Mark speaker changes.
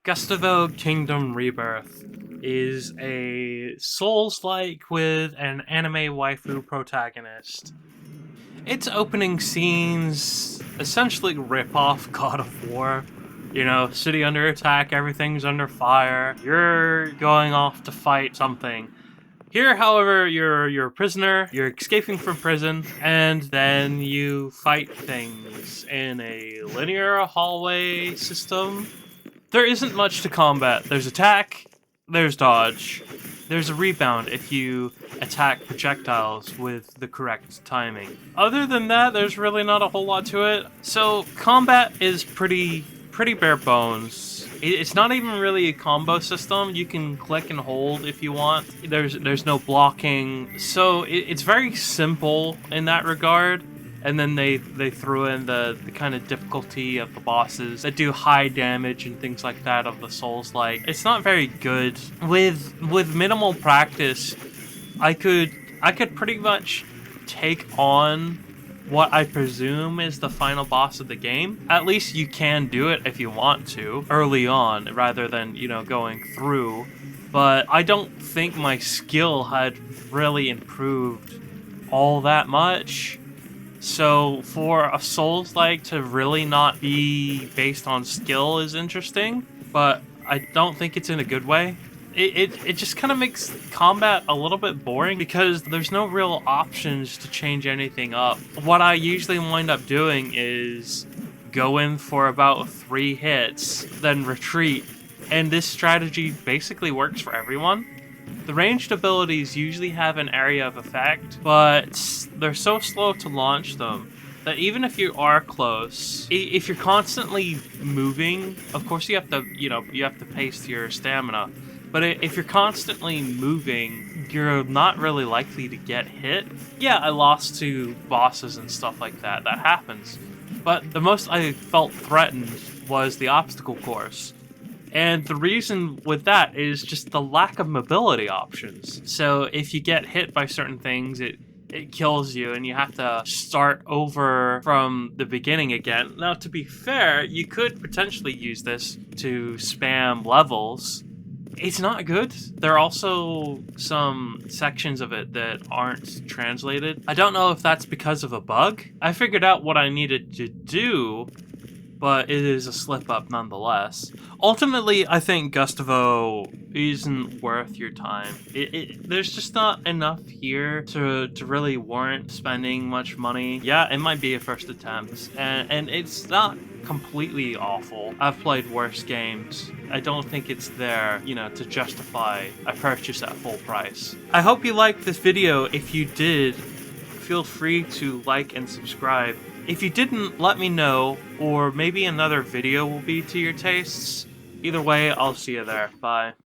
Speaker 1: Gustavo Kingdom Rebirth is a Soulslike with an anime waifu protagonist. Its opening scenes essentially rip off God of War. You know, city under attack, everything's under fire, you're going off to fight something. Here, however, you're a prisoner, you're escaping from prison, and then you fight things in a linear hallway system. There isn't much to combat. There's attack, there's dodge, there's a rebound if you attack projectiles with the correct timing. Other than that, there's really not a whole lot to it. So combat is pretty bare bones. It's not even really a combo system. You can click and hold if you want. There's no blocking. So it's very simple in that regard. And then they threw in the kind of difficulty of the bosses that do high damage and things like that of the Souls-like. It's not very good. With minimal practice, I could pretty much take on what I presume is the final boss of the game. At least you can do it if you want to, early on, rather than, you know, going through. But I don't think my skill had really improved all that much. So for a Souls-like to really not be based on skill is interesting, but I don't think it's in a good way. It just kind of makes combat a little bit boring because there's no real options to change anything up. What I usually wind up doing is go in for about 3 hits, then retreat, and this strategy basically works for everyone. The ranged abilities usually have an area of effect, but they're so slow to launch them that even if you are close, if you're constantly moving, of course you have to pace your stamina. But if you're constantly moving, you're not really likely to get hit. Yeah, I lost to bosses and stuff like that. That happens. But the most I felt threatened was the obstacle course. And the reason with that is just the lack of mobility options. So if you get hit by certain things, it kills you and you have to start over from the beginning again. Now, to be fair, you could potentially use this to spam levels. It's not good. There are also some sections of it that aren't translated. I don't know if that's because of a bug. I figured out what I needed to do, but it is a slip-up nonetheless. Ultimately, I think Gustavo isn't worth your time. There's just not enough here to really warrant spending much money. Yeah, it might be a first attempt, and it's not completely awful. I've played worse games. I don't think it's there, you know, to justify a purchase at full price. I hope you liked this video. If you did, feel free to like and subscribe. If you didn't, let me know, or maybe another video will be to your tastes. Either way, I'll see you there. Bye.